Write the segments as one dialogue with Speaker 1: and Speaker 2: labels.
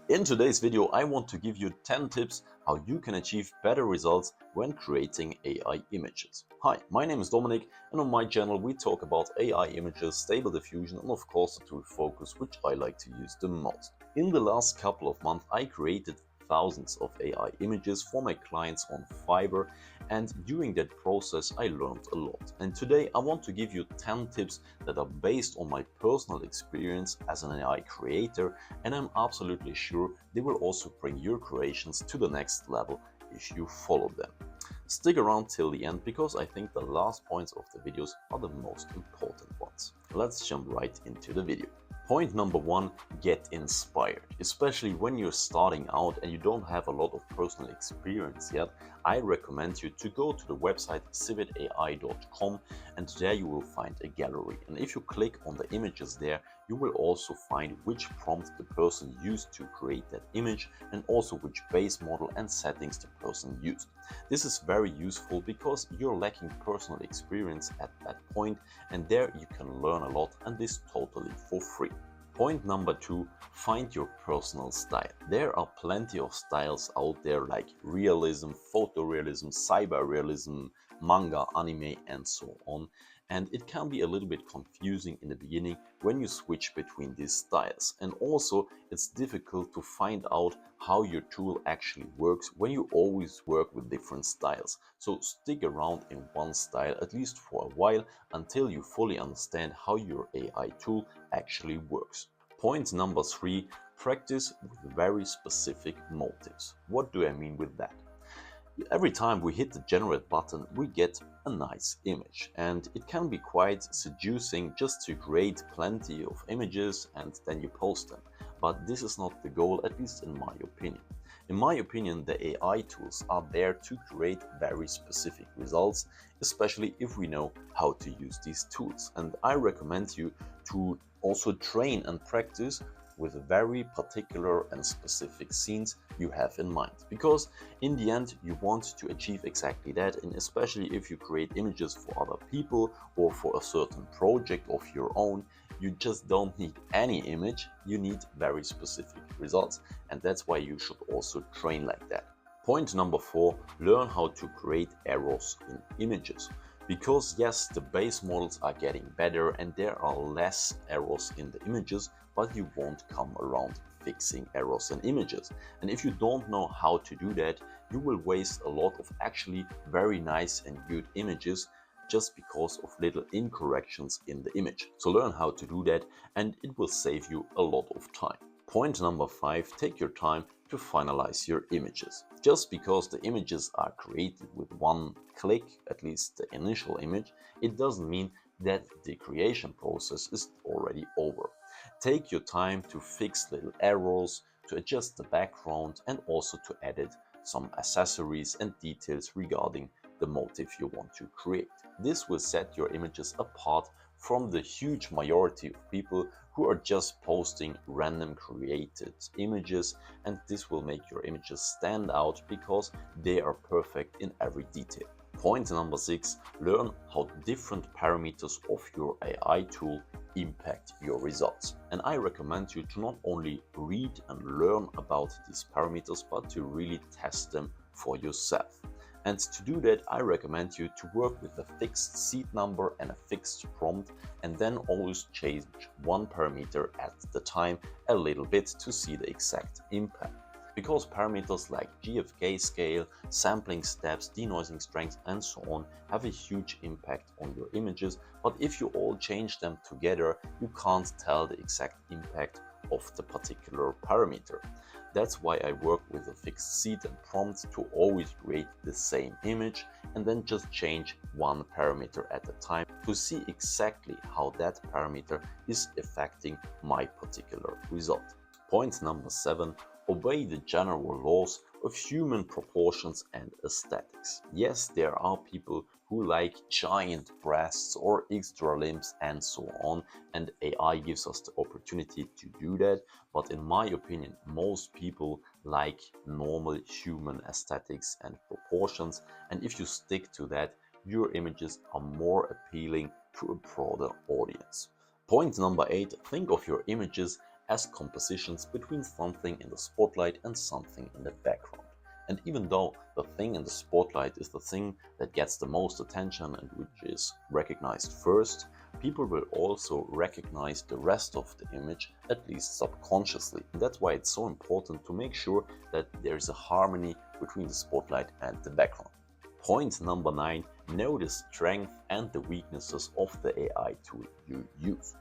Speaker 1: In today's video, I want to give you 10 tips how you can achieve better results when creating AI images. Hi, my name is Dominic, and on my channel we talk about AI images, Stable Diffusion, and of course the tool Fooocus, which I like to use the most. In the last couple of months, I created thousands of AI images for my clients on Fiverr, and during that process I learned a lot. And today I want to give you 10 tips that are based on my personal experience as an AI creator, and I'm absolutely sure they will also bring your creations to the next level if you follow them. Stick around till the end because I think the last points of the videos are the most important ones. Let's jump right into the video. Point number 1, get inspired. Especially when you're starting out and you don't have a lot of personal experience yet, I recommend you to go to the website civitai.com, and there you will find a gallery. And if you click on the images there, you will also find which prompt the person used to create that image and also which base model and settings the person used. This is very useful because you're lacking personal experience at that point, and there you can learn a lot, and this totally for free. Point number 2, find your personal style. There are plenty of styles out there like realism, photorealism, cyberrealism, manga, anime, and so on. And it can be a little bit confusing in the beginning when you switch between these styles. And also it's difficult to find out how your tool actually works when you always work with different styles. So stick around in one style at least for a while until you fully understand how your AI tool actually works. Point number 3, practice with very specific motives. What do I mean with that? Every time we hit the generate button, we get a nice image, and it can be quite seducing just to create plenty of images and then you post them. But this is not the goal, at least in my opinion. In my opinion, the AI tools are there to create very specific results, especially if we know how to use these tools. And I recommend you to also train and practice with very particular and specific scenes you have in mind, because in the end you want to achieve exactly that. And especially if you create images for other people or for a certain project of your own, you just don't need any image, you need very specific results, and that's why you should also train like that. Point number 4, learn how to create errors in images. Because yes, the base models are getting better and there are less errors in the images, but you won't come around fixing errors in images. And if you don't know how to do that, you will waste a lot of actually very nice and good images just because of little incorrections in the image. So learn how to do that, and it will save you a lot of time. Point number 5, take your time to finalize your images. Just because the images are created with one click, at least the initial image, it doesn't mean that the creation process is already over. Take your time to fix little errors, to adjust the background, and also to edit some accessories and details regarding the motif you want to create. This will set your images apart from the huge majority of people who are just posting random created images, and this will make your images stand out because they are perfect in every detail. Point number 6, learn how different parameters of your AI tool impact your results. And I recommend you to not only read and learn about these parameters, but to really test them for yourself. And to do that, I recommend you to work with a fixed seed number and a fixed prompt, and then always change one parameter at the time a little bit to see the exact impact. Because parameters like GFK scale, sampling steps, denoising strength, and so on have a huge impact on your images, but if you all change them together, you can't tell the exact impact of the particular parameter. That's why I work with a fixed seed and prompt to always create the same image and then just change one parameter at a time to see exactly how that parameter is affecting my particular result. Point number 7, obey the general laws of human proportions and aesthetics. Yes, there are people who like giant breasts or extra limbs and so on, and AI gives us the opportunity to do that, but in my opinion most people like normal human aesthetics and proportions, and if you stick to that, your images are more appealing to a broader audience. Point number 8, think of your images as compositions between something in the spotlight and something in the background. And even though the thing in the spotlight is the thing that gets the most attention and which is recognized first, people will also recognize the rest of the image, at least subconsciously. And that's why it's so important to make sure that there is a harmony between the spotlight and the background. Point number 9, know the strength and the weaknesses of the AI tool you use.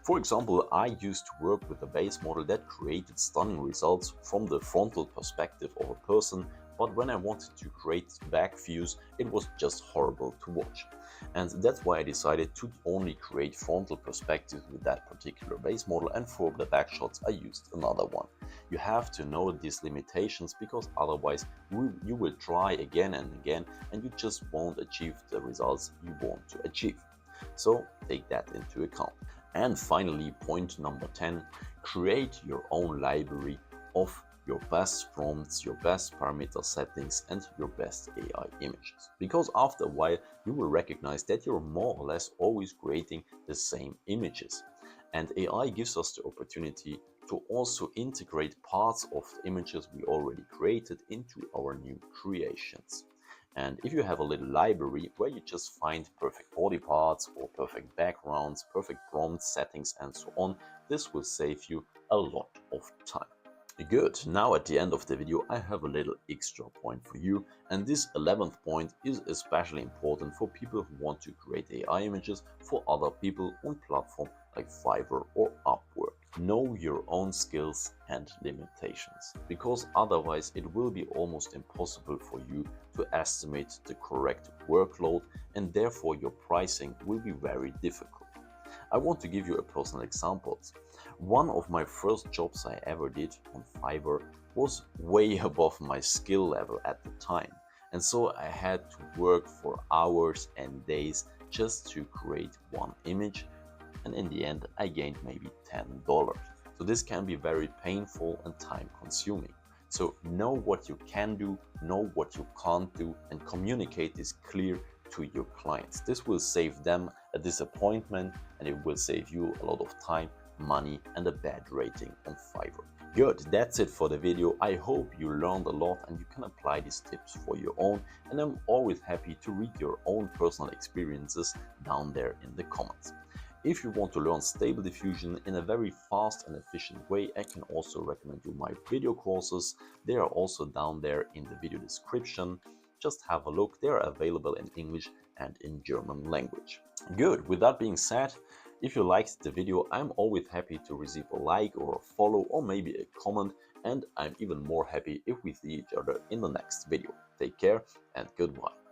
Speaker 1: For example, I used to work with a base model that created stunning results from the frontal perspective of a person, but when I wanted to create back views, it was just horrible to watch. And that's why I decided to only create frontal perspectives with that particular base model, and for the back shots I used another one. You have to know these limitations, because otherwise you will try again and again and you just won't achieve the results you want to achieve. So take that into account. And finally, point number 10, create your own library of your best prompts, your best parameter settings, and your best AI images. Because after a while, you will recognize that you're more or less always creating the same images. And AI gives us the opportunity to also integrate parts of the images we already created into our new creations. And if you have a little library where you just find perfect body parts or perfect backgrounds, perfect prompt settings and so on, this will save you a lot of time. Good, now at the end of the video I have a little extra point for you, and this 11th point is especially important for people who want to create AI images for other people on platforms like Fiverr or Upwork. Know your own skills and limitations, because otherwise it will be almost impossible for you to estimate the correct workload, and therefore your pricing will be very difficult. I want to give you a personal example. One of my first jobs I ever did on Fiverr was way above my skill level at the time, and so I had to work for hours and days just to create one image, and in the end I gained maybe $10. So this can be very painful and time consuming. So know what you can do, know what you can't do, and communicate this clear to your clients. This will save them a disappointment, and it will save you a lot of time, money, and a bad rating on Fiverr. Good, that's it for the video. I hope you learned a lot and you can apply these tips for your own, and I'm always happy to read your own personal experiences down there in the comments. If you want to learn Stable Diffusion in a very fast and efficient way, I can also recommend you my video courses. They are also down there in the video description. Just have a look, they are available in English and in German language. Good, with that being said, if you liked the video, I'm always happy to receive a like or a follow or maybe a comment, and I'm even more happy if we see each other in the next video. Take care and goodbye.